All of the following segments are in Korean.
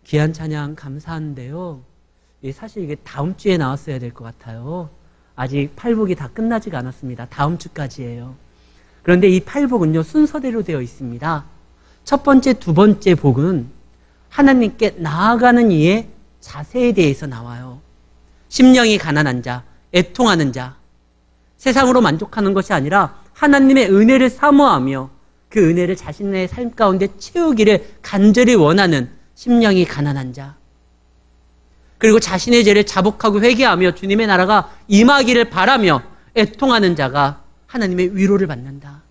귀한 찬양 감사한데요. 사실 이게 다음 주에 나왔어야 될 것 같아요. 아직 팔복이 다 끝나지가 않았습니다. 다음 주까지예요. 그런데 이 팔복은요, 순서대로 되어 있습니다. 첫 번째, 두 번째 복은 하나님께 나아가는 이의 자세에 대해서 나와요. 심령이 가난한 자, 애통하는 자, 세상으로 만족하는 것이 아니라 하나님의 은혜를 사모하며 그 은혜를 자신의 삶 가운데 채우기를 간절히 원하는 심령이 가난한 자, 그리고 자신의 죄를 자복하고 회개하며 주님의 나라가 임하기를 바라며 애통하는 자가 하나님의 위로를 받는다.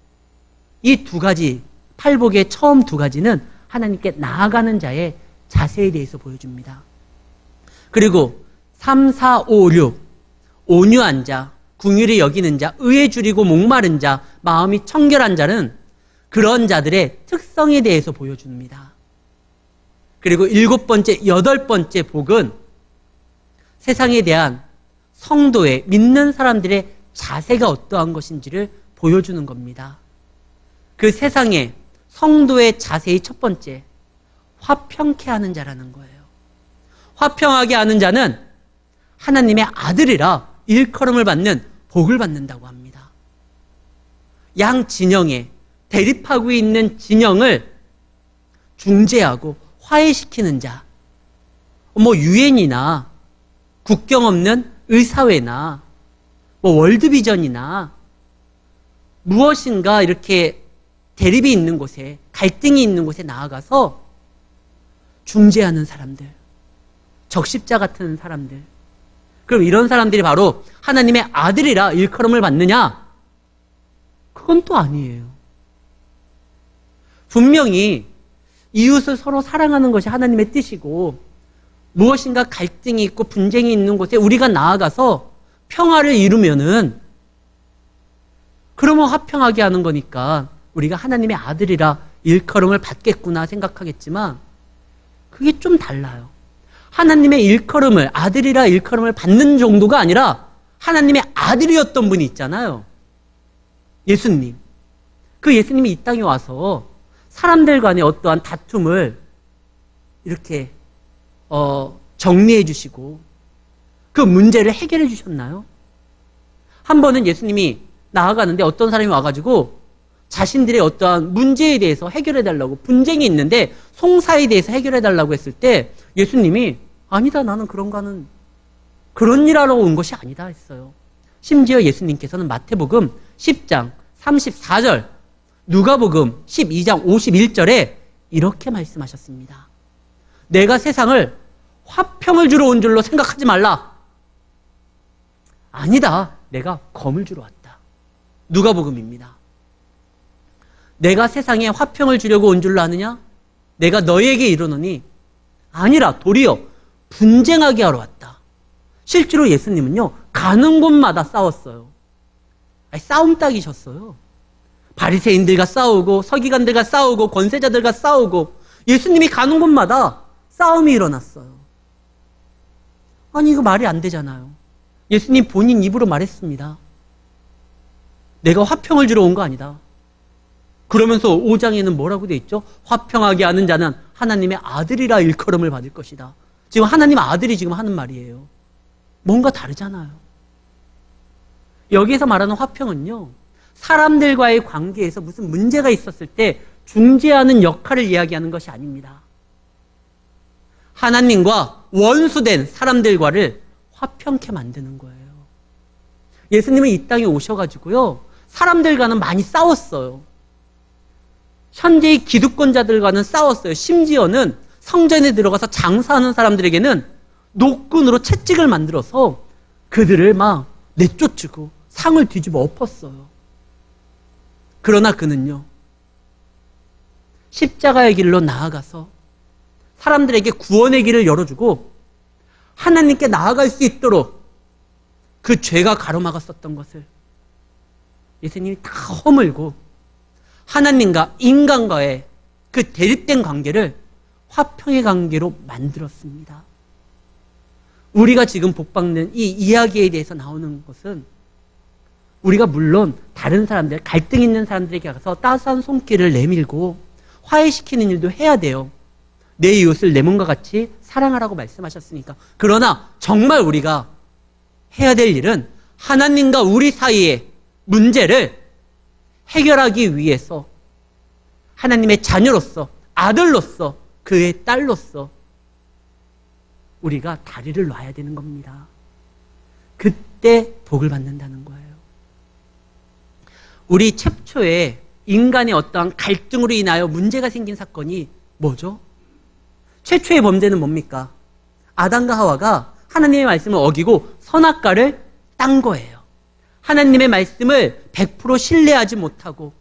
이 두 가지, 팔복의 처음 두 가지는 하나님께 나아가는 자의 자세에 대해서 보여줍니다. 그리고 3, 4, 5, 6, 온유한 자, 궁휼히 여기는 자, 의에 줄이고 목마른 자, 마음이 청결한 자는 그런 자들의 특성에 대해서 보여줍니다. 그리고 7번째, 8번째 복은 세상에 대한 성도의, 믿는 사람들의 자세가 어떠한 것인지를 보여주는 겁니다. 그 세상의 성도의 자세의 첫 번째, 화평케 하는 자라는 거예요. 화평하게 하는 자는 하나님의 아들이라 일컬음을 받는 복을 받는다고 합니다. 양 진영에 대립하고 있는 진영을 중재하고 화해시키는 자, 유엔이나 국경 없는 의사회나 월드비전이나 무엇인가 이렇게 대립이 있는 곳에, 갈등이 있는 곳에 나아가서 중재하는 사람들, 적십자 같은 사람들. 그럼 이런 사람들이 바로 하나님의 아들이라 일컬음을 받느냐? 그건 또 아니에요. 분명히 이웃을 서로 사랑하는 것이 하나님의 뜻이고, 무엇인가 갈등이 있고 분쟁이 있는 곳에 우리가 나아가서 평화를 이루면은, 그러면 화평하게 하는 거니까 우리가 하나님의 아들이라 일컬음을 받겠구나 생각하겠지만, 그게 좀 달라요. 하나님의 일컬음을, 아들이라 일컬음을 받는 정도가 아니라 하나님의 아들이었던 분이 있잖아요. 예수님. 그 예수님이 이 땅에 와서 사람들 간의 어떠한 다툼을 이렇게 정리해 주시고 그 문제를 해결해 주셨나요? 한 번은 예수님이 나아가는데 어떤 사람이 와가지고 자신들의 어떠한 문제에 대해서 해결해 달라고, 분쟁이 있는데 송사에 대해서 해결해 달라고 했을 때 예수님이 아니다, 나는 그런 일 하러 온 것이 아니다 했어요. 심지어 예수님께서는 마태복음 10장 34절, 누가복음 12장 51절에 이렇게 말씀하셨습니다. 내가 세상을 화평을 주러 온 줄로 생각하지 말라. 아니다, 내가 검을 주러 왔다. 누가복음입니다. 내가 세상에 화평을 주려고 온 줄로 아느냐? 내가 너희에게 이르노니 아니라 도리어 분쟁하게 하러 왔다. 실제로 예수님은요, 가는 곳마다 싸웠어요. 싸움 딱이셨어요. 바리새인들과 싸우고 서기관들과 싸우고 권세자들과 싸우고 예수님이 가는 곳마다 싸움이 일어났어요. 아니, 이거 말이 안 되잖아요. 예수님 본인 입으로 말했습니다. 내가 화평을 주러 온 거 아니다. 그러면서 5장에는 뭐라고 돼 있죠? 화평하게 하는 자는 하나님의 아들이라 일컬음을 받을 것이다. 지금 하나님 아들이 지금 하는 말이에요. 뭔가 다르잖아요. 여기에서 말하는 화평은요, 사람들과의 관계에서 무슨 문제가 있었을 때 중재하는 역할을 이야기하는 것이 아닙니다. 하나님과 원수된 사람들과를 화평케 만드는 거예요. 예수님은 이 땅에 오셔가지고요, 사람들과는 많이 싸웠어요. 현재의 기득권자들과는 싸웠어요. 심지어는 성전에 들어가서 장사하는 사람들에게는 노끈으로 채찍을 만들어서 그들을 막 내쫓고 상을 뒤집어 엎었어요. 그러나 그는요, 십자가의 길로 나아가서 사람들에게 구원의 길을 열어주고 하나님께 나아갈 수 있도록 그 죄가 가로막았었던 것을 예수님이 다 허물고 하나님과 인간과의 그 대립된 관계를 화평의 관계로 만들었습니다. 우리가 지금 복받는 이 이야기에 대해서 나오는 것은 우리가 물론 다른 사람들, 갈등 있는 사람들에게 가서 따스한 손길을 내밀고 화해시키는 일도 해야 돼요. 내 이웃을 내 몸과 같이 사랑하라고 말씀하셨으니까. 그러나 정말 우리가 해야 될 일은 하나님과 우리 사이의 문제를 해결하기 위해서 하나님의 자녀로서, 아들로서, 그의 딸로서 우리가 다리를 놔야 되는 겁니다. 그때 복을 받는다는 거예요. 우리 최초에 인간의 어떠한 갈등으로 인하여 문제가 생긴 사건이 뭐죠? 최초의 범죄는 뭡니까? 아담과 하와가 하나님의 말씀을 어기고 선악과를 딴 거예요. 하나님의 말씀을 100% 신뢰하지 못하고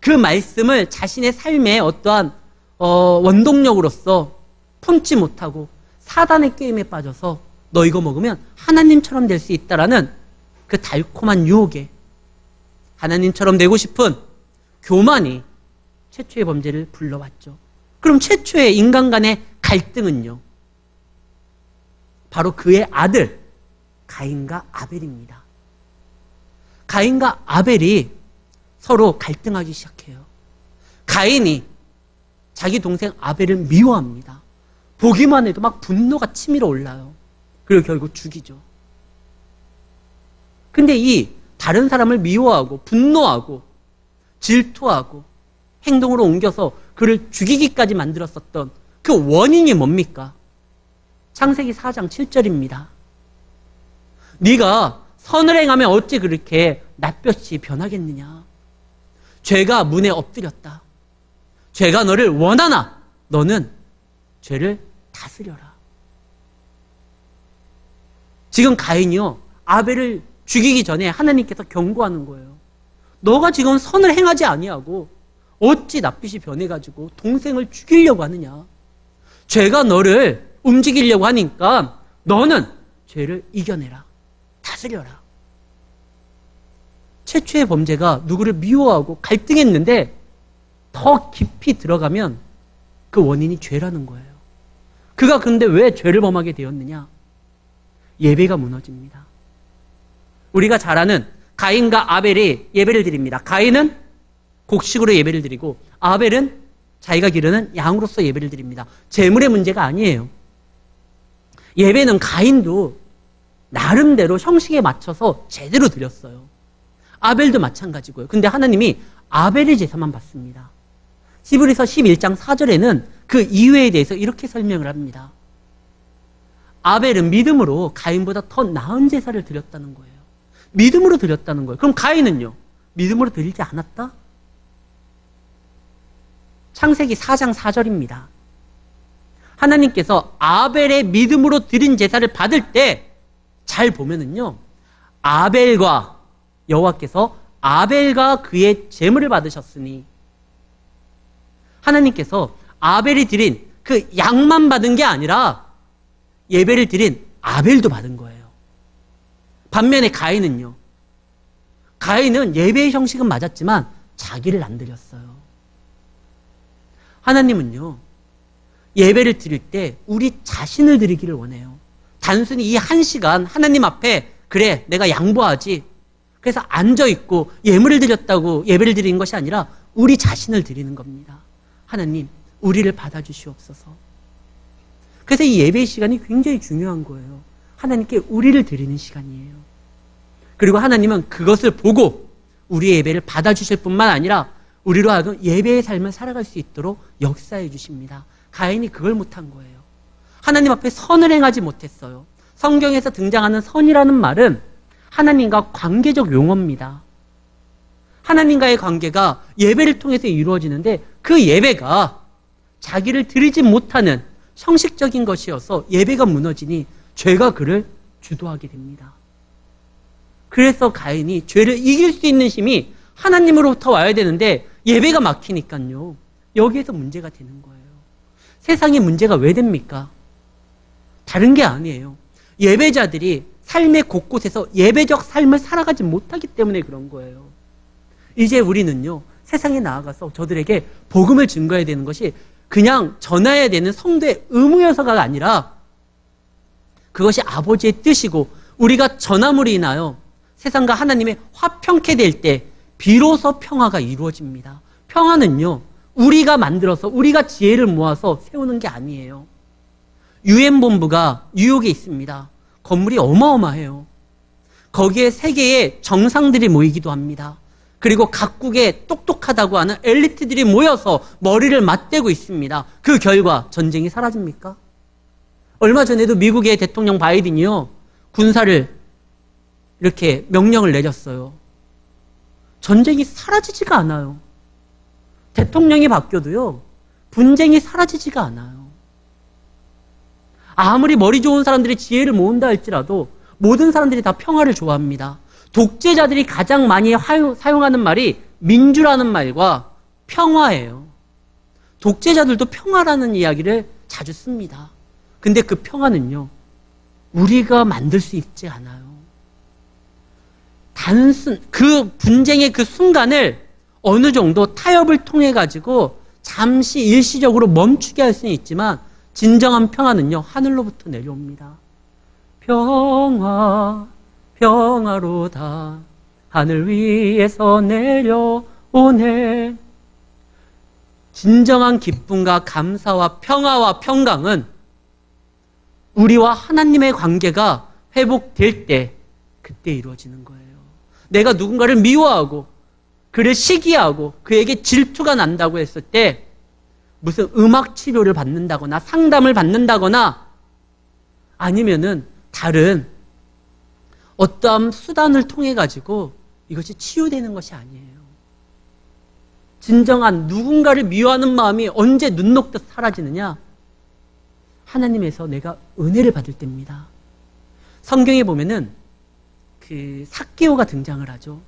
그 말씀을 자신의 삶의 어떠한 원동력으로서 품지 못하고 사단의 게임에 빠져서 너 이거 먹으면 하나님처럼 될 수 있다라는 그 달콤한 유혹에 하나님처럼 되고 싶은 교만이 최초의 범죄를 불러왔죠. 그럼 최초의 인간 간의 갈등은요, 바로 그의 아들 가인과 아벨입니다. 가인과 아벨이 서로 갈등하기 시작해요. 가인이 자기 동생 아벨을 미워합니다. 보기만 해도 막 분노가 치밀어 올라요. 그리고 결국 죽이죠. 근데 이 다른 사람을 미워하고 분노하고 질투하고 행동으로 옮겨서 그를 죽이기까지 만들었었던 그 원인이 뭡니까? 창세기 4장 7절입니다. 네가 선을 행하면 어찌 그렇게 낯볕이 변하겠느냐? 죄가 문에 엎드렸다. 죄가 너를 원하나 너는 죄를 다스려라. 지금 가인이요, 아벨을 죽이기 전에 하나님께서 경고하는 거예요. 너가 지금 선을 행하지 아니하고 어찌 낯빛이 변해가지고 동생을 죽이려고 하느냐? 죄가 너를 움직이려고 하니까 너는 죄를 이겨내라. 다스려라. 최초의 범죄가 누구를 미워하고 갈등했는데 더 깊이 들어가면 그 원인이 죄라는 거예요. 그가 근데 왜 죄를 범하게 되었느냐? 예배가 무너집니다. 우리가 잘 아는 가인과 아벨이 예배를 드립니다. 가인은 곡식으로 예배를 드리고 아벨은 자기가 기르는 양으로서 예배를 드립니다. 재물의 문제가 아니에요. 예배는 가인도 나름대로 형식에 맞춰서 제대로 드렸어요. 아벨도 마찬가지고요. 근데 하나님이 아벨의 제사만 받습니다. 히브리서 11장 4절에는 그 이유에 대해서 이렇게 설명을 합니다. 아벨은 믿음으로 가인보다 더 나은 제사를 드렸다는 거예요. 믿음으로 드렸다는 거예요. 그럼 가인은요? 믿음으로 드리지 않았다? 창세기 4장 4절입니다. 하나님께서 아벨의 믿음으로 드린 제사를 받을 때 잘 보면은요, 아벨과 여호와께서 아벨과 그의 제물을 받으셨으니 하나님께서 아벨이 드린 그 양만 받은 게 아니라 예배를 드린 아벨도 받은 거예요. 반면에 가인은요, 가인은 예배의 형식은 맞았지만 자기를 안 드렸어요. 하나님은요, 예배를 드릴 때 우리 자신을 드리기를 원해요. 단순히 이 한 시간 하나님 앞에 그래 내가 양보하지, 그래서 앉아있고 예물을 드렸다고 예배를 드리는 것이 아니라 우리 자신을 드리는 겁니다. 하나님, 우리를 받아주시옵소서. 그래서 이 예배의 시간이 굉장히 중요한 거예요. 하나님께 우리를 드리는 시간이에요. 그리고 하나님은 그것을 보고 우리의 예배를 받아주실 뿐만 아니라 우리로 하여금 예배의 삶을 살아갈 수 있도록 역사해 주십니다. 가인이 그걸 못한 거예요. 하나님 앞에 선을 행하지 못했어요. 성경에서 등장하는 선이라는 말은 하나님과 관계적 용어입니다. 하나님과의 관계가 예배를 통해서 이루어지는데 그 예배가 자기를 드리지 못하는 형식적인 것이어서 예배가 무너지니 죄가 그를 주도하게 됩니다. 그래서 가인이 죄를 이길 수 있는 힘이 하나님으로부터 와야 되는데 예배가 막히니까요, 여기에서 문제가 되는 거예요. 세상에 문제가 왜 됩니까? 다른 게 아니에요. 예배자들이 삶의 곳곳에서 예배적 삶을 살아가지 못하기 때문에 그런 거예요. 이제 우리는요, 세상에 나아가서 저들에게 복음을 증거해야 되는 것이 그냥 전해야 되는 성도의 의무여서가 아니라 그것이 아버지의 뜻이고 우리가 전함으로 인하여 세상과 하나님의 화평케 될 때 비로소 평화가 이루어집니다. 평화는요, 우리가 만들어서 우리가 지혜를 모아서 세우는 게 아니에요. UN 본부가 뉴욕에 있습니다. 건물이 어마어마해요. 거기에 세계의 정상들이 모이기도 합니다. 그리고 각국의 똑똑하다고 하는 엘리트들이 모여서 머리를 맞대고 있습니다. 그 결과 전쟁이 사라집니까? 얼마 전에도 미국의 대통령 바이든이요, 군사를 이렇게 명령을 내렸어요. 전쟁이 사라지지가 않아요. 대통령이 바뀌어도요, 분쟁이 사라지지가 않아요. 아무리 머리 좋은 사람들이 지혜를 모은다 할지라도 모든 사람들이 다 평화를 좋아합니다. 독재자들이 가장 많이 사용하는 말이 민주라는 말과 평화예요. 독재자들도 평화라는 이야기를 자주 씁니다. 근데 그 평화는요, 우리가 만들 수 있지 않아요. 그 분쟁의 그 순간을 어느 정도 타협을 통해 가지고 잠시 일시적으로 멈추게 할 수는 있지만 진정한 평화는요, 하늘로부터 내려옵니다. 평화, 평화로다. 하늘 위에서 내려오네. 진정한 기쁨과 감사와 평화와 평강은 우리와 하나님의 관계가 회복될 때, 그때 이루어지는 거예요. 내가 누군가를 미워하고 그를 시기하고 그에게 질투가 난다고 했을 때 무슨 음악 치료를 받는다거나 상담을 받는다거나 아니면은 다른 어떠한 수단을 통해 가지고 이것이 치유되는 것이 아니에요. 진정한 누군가를 미워하는 마음이 언제 눈 녹듯 사라지느냐? 하나님에서 내가 은혜를 받을 때입니다. 성경에 보면은 그 삭개오가 등장을 하죠.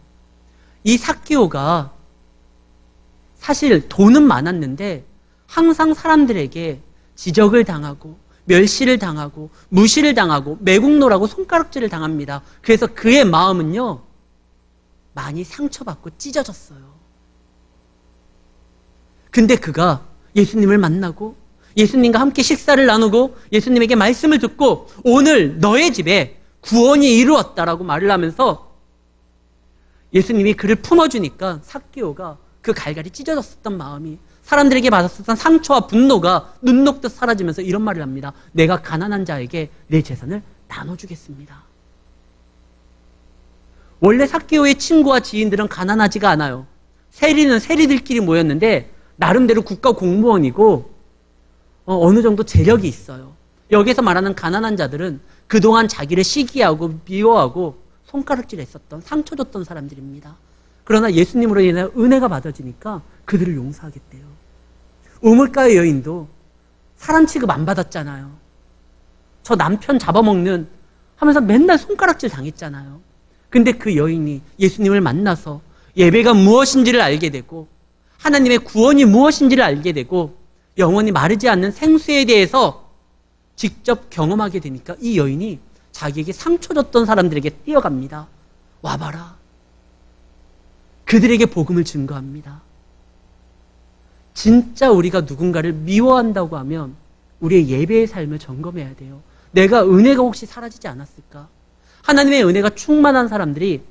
이 삭개오가 사실 돈은 많았는데 항상 사람들에게 지적을 당하고 멸시를 당하고 무시를 당하고 매국노라고 손가락질을 당합니다. 그래서 그의 마음은요, 많이 상처받고 찢어졌어요. 근데 그가 예수님을 만나고 예수님과 함께 식사를 나누고 예수님에게 말씀을 듣고 오늘 너의 집에 구원이 이루었다라고 말을 하면서 예수님이 그를 품어주니까 삭개오가 그 갈갈이 찢어졌었던 마음이, 사람들에게 받았었던 상처와 분노가 눈 녹듯 사라지면서 이런 말을 합니다. 내가 가난한 자에게 내 재산을 나눠주겠습니다. 원래 삭개오의 친구와 지인들은 가난하지가 않아요. 세리는 세리들끼리 모였는데 나름대로 국가 공무원이고 어느 정도 재력이 있어요. 여기서 말하는 가난한 자들은 그동안 자기를 시기하고 미워하고 손가락질했었던, 상처 줬던 사람들입니다. 그러나 예수님으로 인해 은혜가 받아지니까 그들을 용서하겠대요. 우물가의 여인도 사람 취급 안 받았잖아요. 저 남편 잡아먹는 하면서 맨날 손가락질 당했잖아요. 근데 그 여인이 예수님을 만나서 예배가 무엇인지를 알게 되고 하나님의 구원이 무엇인지를 알게 되고 영원히 마르지 않는 생수에 대해서 직접 경험하게 되니까 이 여인이 자기에게 상처 줬던 사람들에게 뛰어갑니다. 와봐라. 그들에게 복음을 증거합니다. 진짜 우리가 누군가를 미워한다고 하면 우리의 예배의 삶을 점검해야 돼요. 내가 은혜가 혹시 사라지지 않았을까? 하나님의 은혜가 충만한 사람들이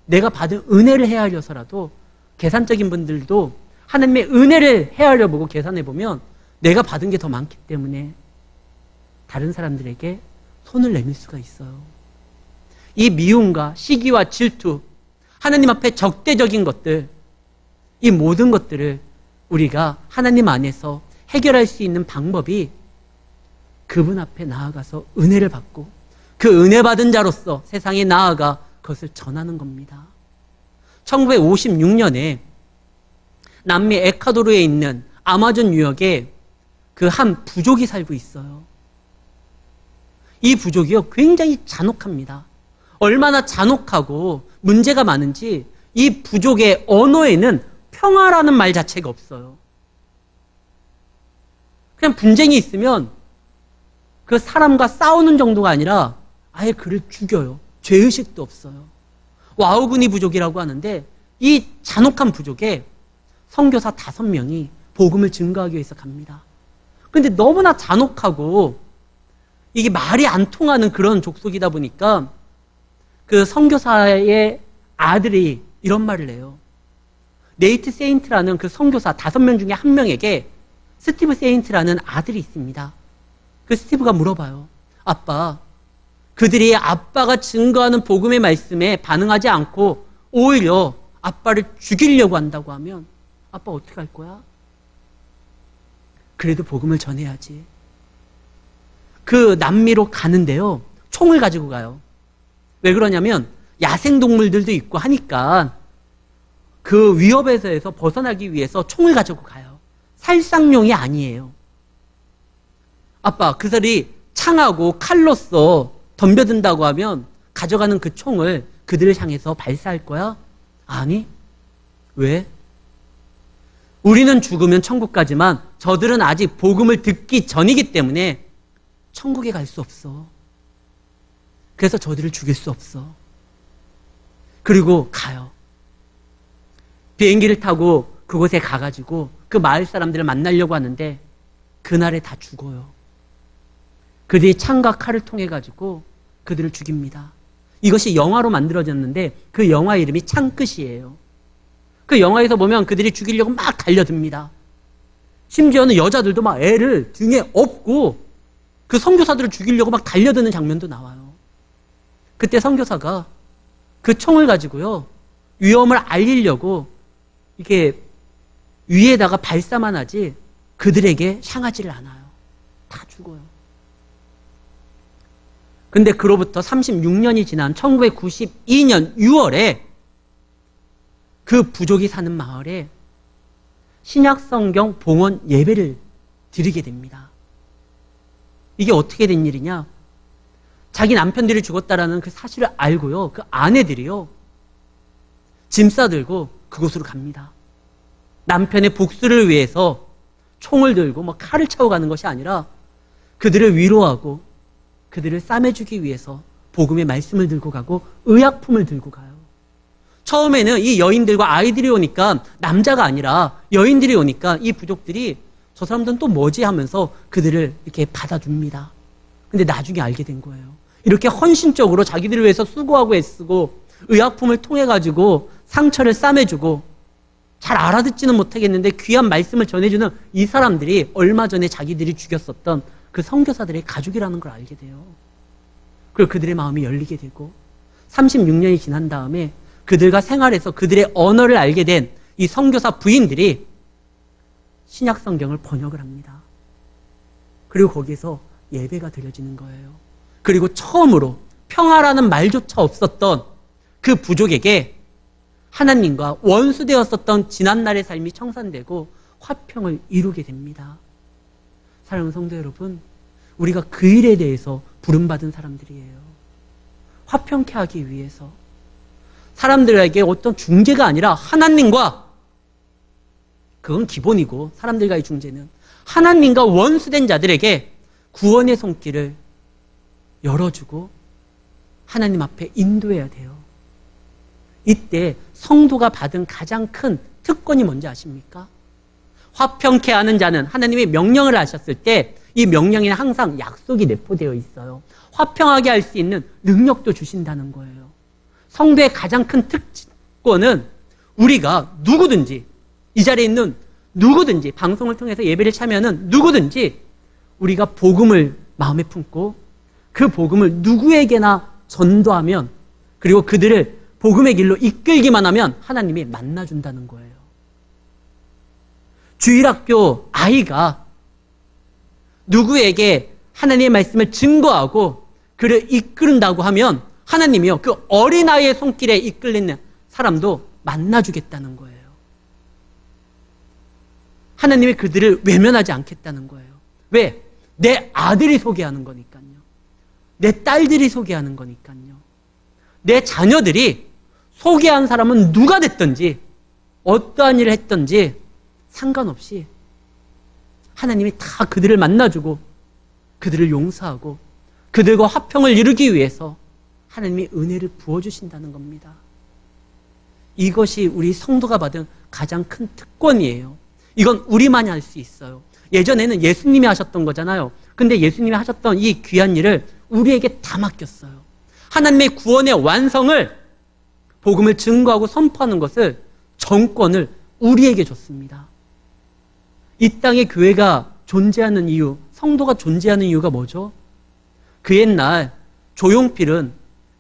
내가 받은 은혜를 헤아려서라도, 계산적인 분들도 하나님의 은혜를 헤아려보고 계산해보면 내가 받은 게 더 많기 때문에 다른 사람들에게 손을 내밀 수가 있어요. 이 미움과 시기와 질투, 하나님 앞에 적대적인 것들, 이 모든 것들을 우리가 하나님 안에서 해결할 수 있는 방법이 그분 앞에 나아가서 은혜를 받고 그 은혜 받은 자로서 세상에 나아가 그것을 전하는 겁니다. 1956년에 남미 에콰도르에 있는 아마존 유역에 그 한 부족이 살고 있어요. 이 부족이요, 굉장히 잔혹합니다. 얼마나 잔혹하고 문제가 많은지 이 부족의 언어에는 평화라는 말 자체가 없어요. 그냥 분쟁이 있으면 그 사람과 싸우는 정도가 아니라 아예 그를 죽여요. 죄의식도 없어요. 와우구니 부족이라고 하는데 이 잔혹한 부족에 선교사 5명이 복음을 증거하기 위해서 갑니다. 근데 너무나 잔혹하고 이게 말이 안 통하는 그런 족속이다 보니까 그 선교사의 아들이 이런 말을 해요. 네이트 세인트라는 그 선교사 5명 중에 한 명에게 스티브 세인트라는 아들이 있습니다. 그 스티브가 물어봐요. 아빠, 그들이 아빠가 증거하는 복음의 말씀에 반응하지 않고 오히려 아빠를 죽이려고 한다고 하면 아빠 어떻게 할 거야? 그래도 복음을 전해야지. 그 남미로 가는데요. 총을 가지고 가요. 왜 그러냐면 야생동물들도 있고 하니까 그 위협에서 벗어나기 위해서 총을 가지고 가요. 살상용이 아니에요. 아빠, 그들이 창하고 칼로써 덤벼든다고 하면 가져가는 그 총을 그들을 향해서 발사할 거야? 아니. 왜? 우리는 죽으면 천국 가지만 저들은 아직 복음을 듣기 전이기 때문에 천국에 갈 수 없어. 그래서 저들을 죽일 수 없어. 그리고 가요. 비행기를 타고 그곳에 가가지고 그 마을 사람들을 만나려고 하는데 그날에 다 죽어요. 그들이 창과 칼을 통해 가지고 그들을 죽입니다. 이것이 영화로 만들어졌는데 그 영화 이름이 창끝이에요. 그 영화에서 보면 그들이 죽이려고 막 달려듭니다. 심지어는 여자들도 막 애를 등에 업고 그 선교사들을 죽이려고 막 달려드는 장면도 나와요. 그때 선교사가 그 총을 가지고요, 위험을 알리려고 이렇게 위에다가 발사만 하지 그들에게 향하지를 않아요. 다 죽어요. 근데 그로부터 36년이 지난 1992년 6월에 그 부족이 사는 마을에 신약성경 봉헌 예배를 드리게 됩니다. 이게 어떻게 된 일이냐? 자기 남편들이 죽었다라는 그 사실을 알고요, 그 아내들이요, 짐 싸들고 그곳으로 갑니다. 남편의 복수를 위해서 총을 들고 뭐 칼을 차고 가는 것이 아니라 그들을 위로하고 그들을 싸매주기 위해서 복음의 말씀을 들고 가고 의약품을 들고 가요. 처음에는 이 여인들과 아이들이 오니까 남자가 아니라 여인들이 오니까 이 부족들이 저 사람들은 또 뭐지 하면서 그들을 이렇게 받아줍니다. 근데 나중에 알게 된 거예요. 이렇게 헌신적으로 자기들을 위해서 수고하고 애쓰고 의약품을 통해 가지고 상처를 싸매주고 잘 알아듣지는 못하겠는데 귀한 말씀을 전해주는 이 사람들이 얼마 전에 자기들이 죽였었던 그 선교사들의 가족이라는 걸 알게 돼요. 그리고 그들의 마음이 열리게 되고 36년이 지난 다음에 그들과 생활해서 그들의 언어를 알게 된 이 선교사 부인들이 신약 성경을 번역을 합니다. 그리고 거기서 예배가 드려지는 거예요. 그리고 처음으로 평화라는 말조차 없었던 그 부족에게 하나님과 원수되었었던 지난날의 삶이 청산되고 화평을 이루게 됩니다. 사랑하는 성도 여러분, 우리가 그 일에 대해서 부름받은 사람들이에요. 화평케 하기 위해서 사람들에게 어떤 중재가 아니라 하나님과, 그건 기본이고 사람들과의 중재는 하나님과 원수된 자들에게 구원의 손길을 열어주고 하나님 앞에 인도해야 돼요. 이때 성도가 받은 가장 큰 특권이 뭔지 아십니까? 화평케 하는 자는 하나님의 명령을 하셨을 때 이 명령에는 항상 약속이 내포되어 있어요. 화평하게 할 수 있는 능력도 주신다는 거예요. 성도의 가장 큰 특권은 우리가 누구든지, 이 자리에 있는 누구든지, 방송을 통해서 예배를 참여하는 누구든지 우리가 복음을 마음에 품고 그 복음을 누구에게나 전도하면, 그리고 그들을 복음의 길로 이끌기만 하면 하나님이 만나준다는 거예요. 주일학교 아이가 누구에게 하나님의 말씀을 증거하고 그를 이끌는다고 하면 하나님이요, 그 어린아이의 손길에 이끌리는 사람도 만나주겠다는 거예요. 하나님이 그들을 외면하지 않겠다는 거예요. 왜? 내 아들이 소개하는 거니까요. 내 딸들이 소개하는 거니까요. 내 자녀들이 소개한 사람은 누가 됐든지 어떠한 일을 했든지 상관없이 하나님이 다 그들을 만나주고 그들을 용서하고 그들과 화평을 이루기 위해서 하나님이 은혜를 부어주신다는 겁니다. 이것이 우리 성도가 받은 가장 큰 특권이에요. 이건 우리만이 할 수 있어요. 예전에는 예수님이 하셨던 거잖아요. 근데 예수님이 하셨던 이 귀한 일을 우리에게 다 맡겼어요. 하나님의 구원의 완성을, 복음을 증거하고 선포하는 것을, 정권을 우리에게 줬습니다. 이 땅에 교회가 존재하는 이유, 성도가 존재하는 이유가 뭐죠? 그 옛날 조용필은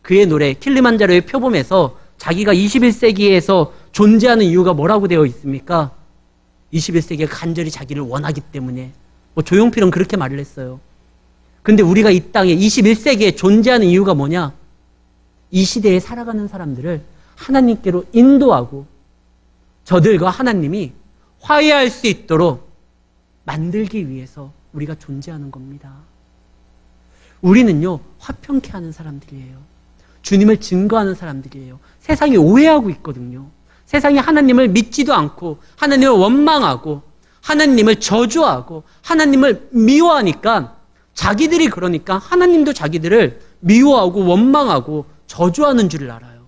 그의 노래 킬리만자로의 표범에서 자기가 21세기에서 존재하는 이유가 뭐라고 되어 있습니까? 21세기가 간절히 자기를 원하기 때문에. 조용필은 그렇게 말을 했어요. 근데 우리가 이 땅에 21세기에 존재하는 이유가 뭐냐? 이 시대에 살아가는 사람들을 하나님께로 인도하고 저들과 하나님이 화해할 수 있도록 만들기 위해서 우리가 존재하는 겁니다. 우리는요, 화평케 하는 사람들이에요. 주님을 증거하는 사람들이에요. 세상이 오해하고 있거든요. 세상이 하나님을 믿지도 않고 하나님을 원망하고 하나님을 저주하고 하나님을 미워하니까 자기들이 그러니까 하나님도 자기들을 미워하고 원망하고 저주하는 줄을 알아요.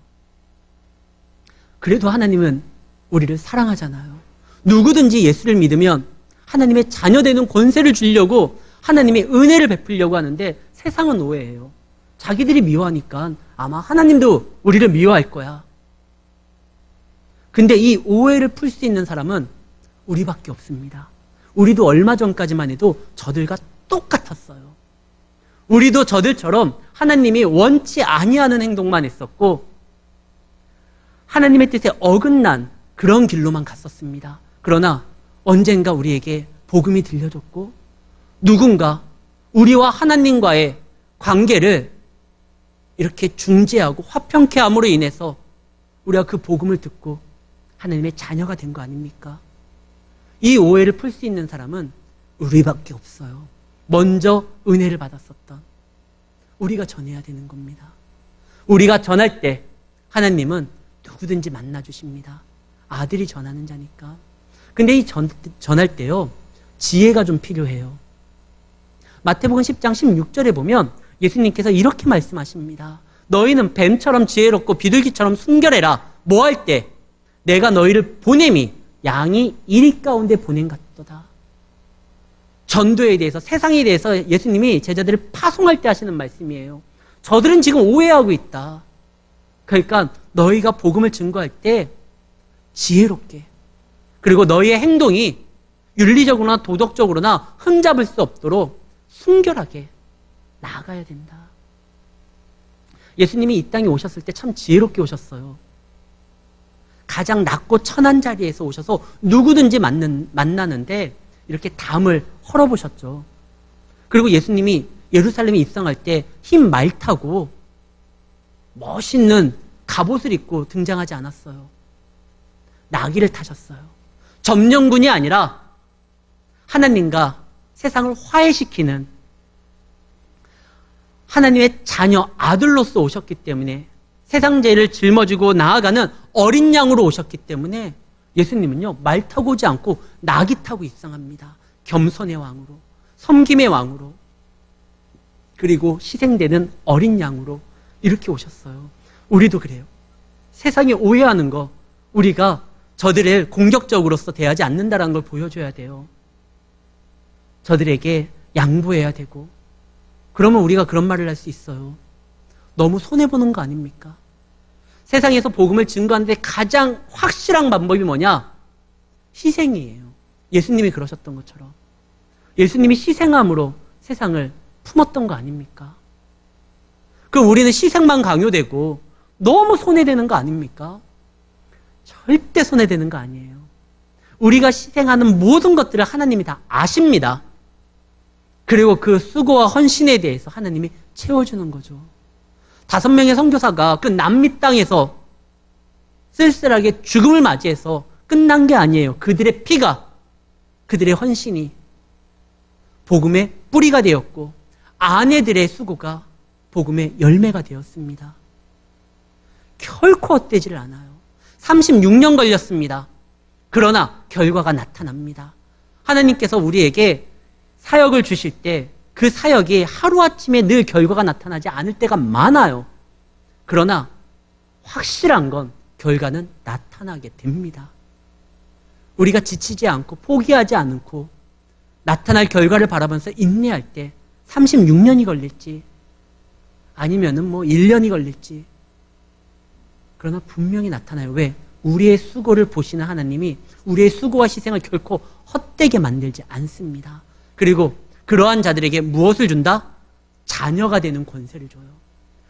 그래도 하나님은 우리를 사랑하잖아요. 누구든지 예수를 믿으면 하나님의 자녀되는 권세를 주려고 하나님의 은혜를 베풀려고 하는데 세상은 오해해요. 자기들이 미워하니까 아마 하나님도 우리를 미워할 거야. 근데 이 오해를 풀 수 있는 사람은 우리밖에 없습니다. 우리도 얼마 전까지만 해도 저들과 똑같았어요. 우리도 저들처럼 하나님이 원치 아니하는 행동만 했었고 하나님의 뜻에 어긋난 그런 길로만 갔었습니다. 그러나 언젠가 우리에게 복음이 들려줬고 누군가 우리와 하나님과의 관계를 이렇게 중재하고 화평케 함으로 인해서 우리가 그 복음을 듣고 하나님의 자녀가 된 거 아닙니까? 이 오해를 풀 수 있는 사람은 우리밖에 없어요. 먼저 은혜를 받았었던 우리가 전해야 되는 겁니다. 우리가 전할 때 하나님은 누구든지 만나주십니다. 아들이 전하는 자니까. 근데 이 전할 때요, 지혜가 좀 필요해요. 마태복음 10장 16절에 보면 예수님께서 이렇게 말씀하십니다. 너희는 뱀처럼 지혜롭고 비둘기처럼 순결해라. 뭐 할 때? 내가 너희를 보냄이 양이 이리 가운데 보냄 같도다. 전도에 대해서, 세상에 대해서 예수님이 제자들을 파송할 때 하시는 말씀이에요. 저들은 지금 오해하고 있다. 그러니까 너희가 복음을 증거할 때 지혜롭게, 그리고 너희의 행동이 윤리적으로나 도덕적으로나 흠잡을 수 없도록 순결하게 나아가야 된다. 예수님이 이 땅에 오셨을 때 참 지혜롭게 오셨어요. 가장 낮고 천한 자리에서 오셔서 누구든지 만나는데 이렇게 담을 헐어보셨죠. 그리고 예수님이 예루살렘에 입성할 때 흰 말 타고 멋있는 갑옷을 입고 등장하지 않았어요. 나귀를 타셨어요. 점령군이 아니라 하나님과 세상을 화해시키는 하나님의 자녀 아들로서 오셨기 때문에 세상 죄를 짊어지고 나아가는 어린 양으로 오셨기 때문에 예수님은요, 말 타고 오지 않고 나귀 타고 입성합니다. 겸손의 왕으로, 섬김의 왕으로, 그리고 희생되는 어린 양으로 이렇게 오셨어요. 우리도 그래요. 세상이 오해하는 거, 우리가 저들을 공격적으로서 대하지 않는다는 걸 보여줘야 돼요. 저들에게 양보해야 되고, 그러면 우리가 그런 말을 할 수 있어요. 너무 손해보는 거 아닙니까? 세상에서 복음을 증거하는데 가장 확실한 방법이 뭐냐? 희생이에요. 예수님이 그러셨던 것처럼. 예수님이 희생함으로 세상을 품었던 거 아닙니까? 그럼 우리는 희생만 강요되고 너무 손해되는 거 아닙니까? 절대 손해되는 거 아니에요. 우리가 희생하는 모든 것들을 하나님이 다 아십니다. 그리고 그 수고와 헌신에 대해서 하나님이 채워주는 거죠. 5명의 선교사가 그 남미 땅에서 쓸쓸하게 죽음을 맞이해서 끝난 게 아니에요. 그들의 피가, 그들의 헌신이 복음의 뿌리가 되었고 아내들의 수고가 복음의 열매가 되었습니다. 결코 헛되지를 않아요. 36년 걸렸습니다. 그러나 결과가 나타납니다. 하나님께서 우리에게 사역을 주실 때 그 사역이 하루아침에 늘 결과가 나타나지 않을 때가 많아요. 그러나 확실한 건 결과는 나타나게 됩니다. 우리가 지치지 않고 포기하지 않고 나타날 결과를 바라보면서 인내할 때 36년이 걸릴지 아니면은 1년이 걸릴지, 그러나 분명히 나타나요. 왜? 우리의 수고를 보시는 하나님이 우리의 수고와 희생을 결코 헛되게 만들지 않습니다. 그리고 그러한 자들에게 무엇을 준다? 자녀가 되는 권세를 줘요.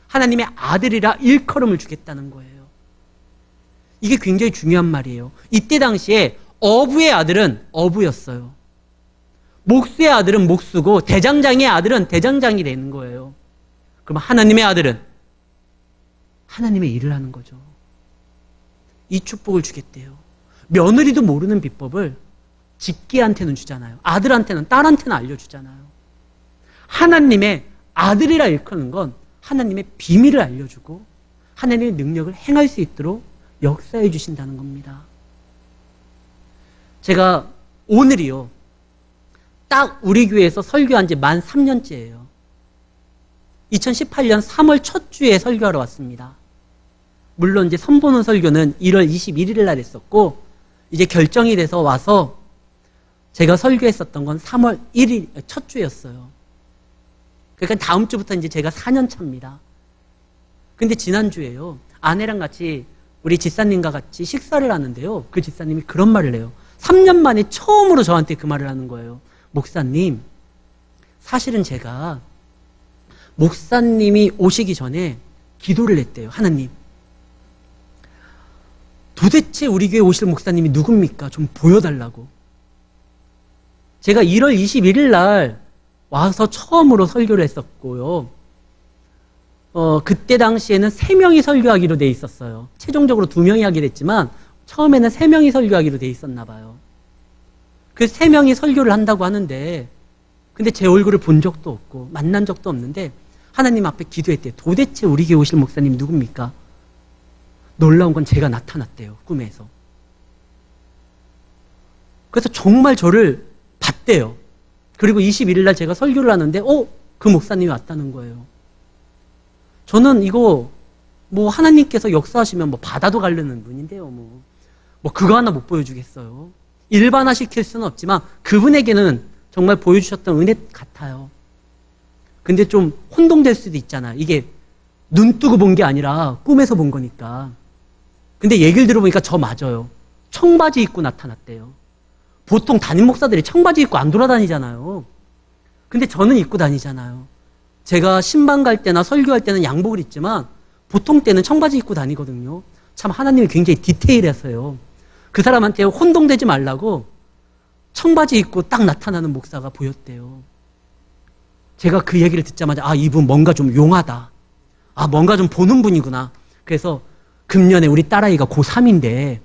하나님의 아들이라 일컬음을 주겠다는 거예요. 이게 굉장히 중요한 말이에요. 이때 당시에 어부의 아들은 어부였어요. 목수의 아들은 목수고 대장장이의 아들은 대장장이 되는 거예요. 그럼 하나님의 아들은 하나님의 일을 하는 거죠. 이 축복을 주겠대요. 며느리도 모르는 비법을 직계한테는 주잖아요. 아들한테는, 딸한테는 알려주잖아요. 하나님의 아들이라 일컫는 건 하나님의 비밀을 알려주고 하나님의 능력을 행할 수 있도록 역사해 주신다는 겁니다. 제가 오늘이요, 딱 우리 교회에서 설교한 지 만 3년째예요. 2018년 3월 첫 주에 설교하러 왔습니다. 물론 이제 선보는 설교는 1월 21일 날 했었고, 이제 결정이 돼서 와서 제가 설교했었던 건 3월 1일 첫 주였어요. 그러니까 다음 주부터 이제 제가 4년 차입니다. 근데 지난주에요, 아내랑 같이 우리 집사님과 같이 식사를 하는데요, 그 집사님이 그런 말을 해요. 3년 만에 처음으로 저한테 그 말을 하는 거예요. 목사님, 사실은 제가 목사님이 오시기 전에 기도를 했대요. 하나님, 도대체 우리 교회 오실 목사님이 누굽니까? 좀 보여달라고. 제가 1월 21일 날 와서 처음으로 설교를 했었고요. 그때 당시에는 3명이 설교하기로 돼 있었어요. 최종적으로 2명이 하기로 했지만 처음에는 3명이 설교하기로 돼 있었나 봐요. 그 3명이 설교를 한다고 하는데, 근데 제 얼굴을 본 적도 없고 만난 적도 없는데 하나님 앞에 기도했대요. 도대체 우리 교회 오실 목사님 누굽니까? 놀라운 건 제가 나타났대요, 꿈에서. 그래서 정말 저를 봤대요. 그리고 21일 날 제가 설교를 하는데 그 목사님이 왔다는 거예요. 저는 이거 뭐 하나님께서 역사하시면 뭐 바다도 가르는 분인데요, 뭐 그거 하나 못 보여주겠어요. 일반화시킬 수는 없지만 그분에게는 정말 보여주셨던 은혜 같아요. 근데 좀 혼동될 수도 있잖아요. 이게 눈 뜨고 본 게 아니라 꿈에서 본 거니까. 근데 얘기를 들어보니까 저 맞아요. 청바지 입고 나타났대요. 보통 담임 목사들이 청바지 입고 안 돌아다니잖아요. 근데 저는 입고 다니잖아요. 제가 신방 갈 때나 설교할 때는 양복을 입지만 보통 때는 청바지 입고 다니거든요. 참 하나님이 굉장히 디테일해서요. 그 사람한테 혼동되지 말라고 청바지 입고 딱 나타나는 목사가 보였대요. 제가 그 얘기를 듣자마자 이분 뭔가 좀 용하다. 뭔가 좀 보는 분이구나. 그래서 금년에 우리 딸아이가 고3인데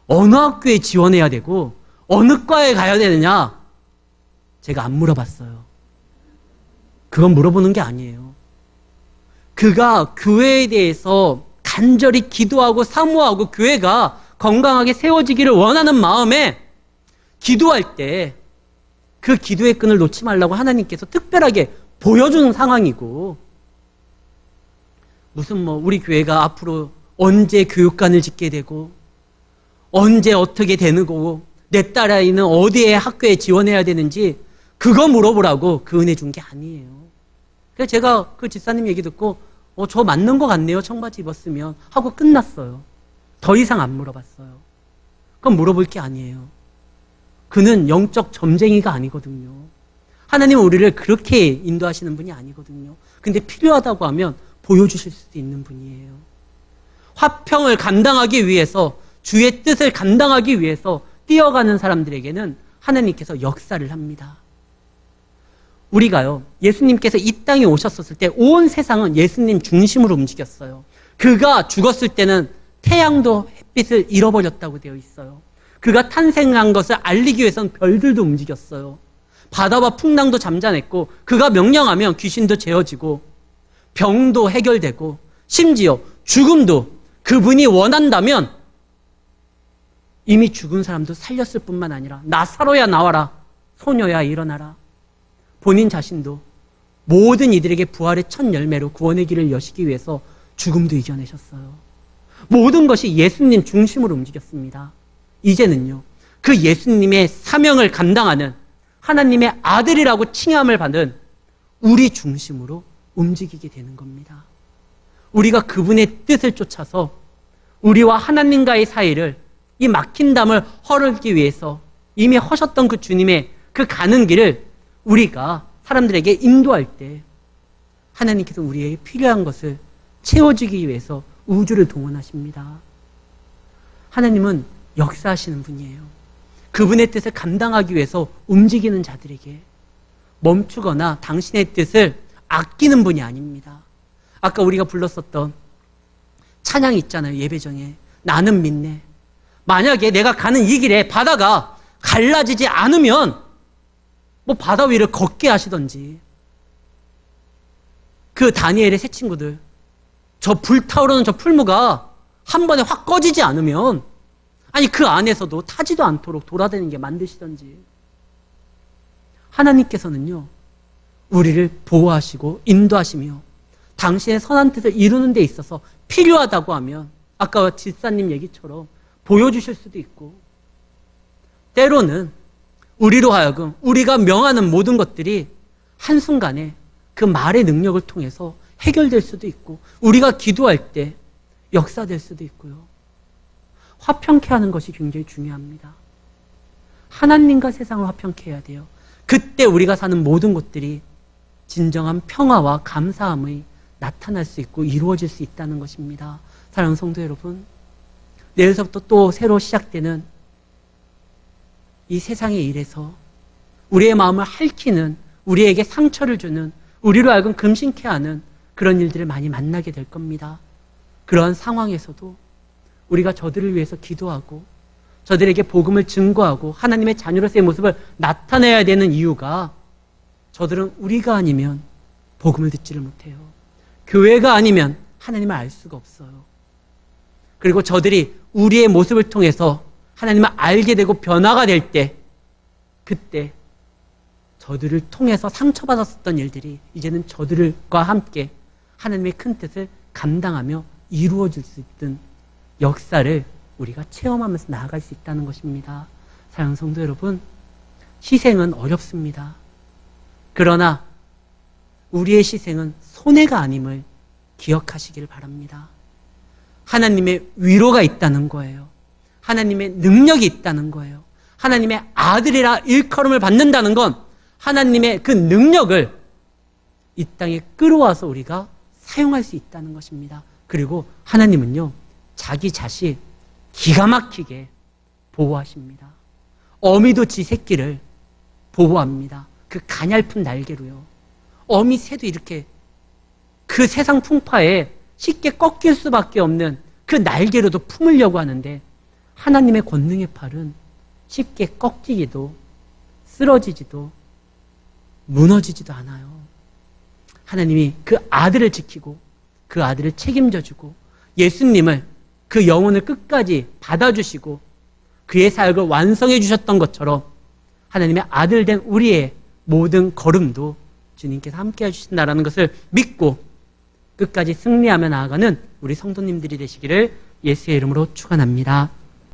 어느 학교에 지원해야 되고 어느 과에 가야 되느냐? 제가 안 물어봤어요. 그건 물어보는 게 아니에요. 그가 교회에 대해서 간절히 기도하고 사모하고 교회가 건강하게 세워지기를 원하는 마음에 기도할 때 그 기도의 끈을 놓지 말라고 하나님께서 특별하게 보여주는 상황이고, 무슨 우리 교회가 앞으로 언제 교육관을 짓게 되고 언제 어떻게 되는 거고 내 딸아이는 어디에 학교에 지원해야 되는지 그거 물어보라고 그 은혜 준 게 아니에요. 그래서 제가 그 집사님 얘기 듣고 저 맞는 것 같네요, 청바지 입었으면 하고 끝났어요. 더 이상 안 물어봤어요. 그건 물어볼 게 아니에요. 그는 영적 점쟁이가 아니거든요. 하나님은 우리를 그렇게 인도하시는 분이 아니거든요. 근데 필요하다고 하면 보여주실 수도 있는 분이에요. 화평을 감당하기 위해서, 주의 뜻을 감당하기 위해서 뛰어가는 사람들에게는 하나님께서 역사를 합니다. 우리가요, 예수님께서 이 땅에 오셨었을 때 온 세상은 예수님 중심으로 움직였어요. 그가 죽었을 때는 태양도 햇빛을 잃어버렸다고 되어 있어요. 그가 탄생한 것을 알리기 위해서는 별들도 움직였어요. 바다와 풍랑도 잠잠했고, 그가 명령하면 귀신도 제어지고 병도 해결되고, 심지어 죽음도 그분이 원한다면 이미 죽은 사람도 살렸을 뿐만 아니라 나사로야 나와라, 소녀야 일어나라, 본인 자신도 모든 이들에게 부활의 첫 열매로 구원의 길을 여시기 위해서 죽음도 이겨내셨어요. 모든 것이 예수님 중심으로 움직였습니다. 이제는요, 그 예수님의 사명을 감당하는 하나님의 아들이라고 칭함을 받은 우리 중심으로 움직이게 되는 겁니다. 우리가 그분의 뜻을 쫓아서 우리와 하나님과의 사이를, 이 막힌 담을 헐기 위해서 이미 허셨던 그 주님의 그 가는 길을 우리가 사람들에게 인도할 때 하나님께서 우리에게 필요한 것을 채워주기 위해서 우주를 동원하십니다. 하나님은 역사하시는 분이에요. 그분의 뜻을 감당하기 위해서 움직이는 자들에게 멈추거나 당신의 뜻을 아끼는 분이 아닙니다. 아까 우리가 불렀었던 찬양이 있잖아요. 예배전에. 나는 믿네. 만약에 내가 가는 이 길에 바다가 갈라지지 않으면 뭐 바다 위를 걷게 하시던지, 그 다니엘의 세 친구들, 저 불타오르는 저 풀무가 한 번에 확 꺼지지 않으면, 아니 그 안에서도 타지도 않도록 돌아다니게 만드시던지, 하나님께서는요 우리를 보호하시고 인도하시며 당신의 선한 뜻을 이루는 데 있어서 필요하다고 하면 아까 집사님 얘기처럼 보여주실 수도 있고, 때로는 우리로 하여금 우리가 명하는 모든 것들이 한순간에 그 말의 능력을 통해서 해결될 수도 있고, 우리가 기도할 때 역사될 수도 있고요. 화평케 하는 것이 굉장히 중요합니다. 하나님과 세상을 화평케 해야 돼요. 그때 우리가 사는 모든 것들이 진정한 평화와 감사함이 나타날 수 있고 이루어질 수 있다는 것입니다. 사랑하는 성도 여러분, 내일서부터 또 새로 시작되는 이 세상의 일에서 우리의 마음을 핥히는, 우리에게 상처를 주는, 우리로 하여금 금신케 하는 그런 일들을 많이 만나게 될 겁니다. 그러한 상황에서도 우리가 저들을 위해서 기도하고 저들에게 복음을 증거하고 하나님의 자녀로서의 모습을 나타내야 되는 이유가, 저들은 우리가 아니면 복음을 듣지를 못해요. 교회가 아니면 하나님을 알 수가 없어요. 그리고 저들이 우리의 모습을 통해서 하나님을 알게 되고 변화가 될 때, 그때 저들을 통해서 상처받았었던 일들이 이제는 저들과 함께 하나님의 큰 뜻을 감당하며 이루어질 수 있는 역사를 우리가 체험하면서 나아갈 수 있다는 것입니다. 사랑하는 성도 여러분, 희생은 어렵습니다. 그러나 우리의 희생은 손해가 아님을 기억하시길 바랍니다. 하나님의 위로가 있다는 거예요. 하나님의 능력이 있다는 거예요. 하나님의 아들이라 일컬음을 받는다는 건 하나님의 그 능력을 이 땅에 끌어와서 우리가 사용할 수 있다는 것입니다. 그리고 하나님은요, 자기 자신 기가 막히게 보호하십니다. 어미도 지 새끼를 보호합니다. 그 가냘픈 날개로요. 어미 새도 이렇게 그 세상 풍파에 쉽게 꺾일 수밖에 없는 그 날개로도 품으려고 하는데, 하나님의 권능의 팔은 쉽게 꺾이기도 쓰러지지도 무너지지도 않아요. 하나님이 그 아들을 지키고 그 아들을 책임져주고 예수님을, 그 영혼을 끝까지 받아주시고 그의 사역을 완성해 주셨던 것처럼 하나님의 아들 된 우리의 모든 걸음도 주님께서 함께 해주신다는 것을 믿고 끝까지 승리하며 나아가는 우리 성도님들이 되시기를 예수의 이름으로 축원합니다.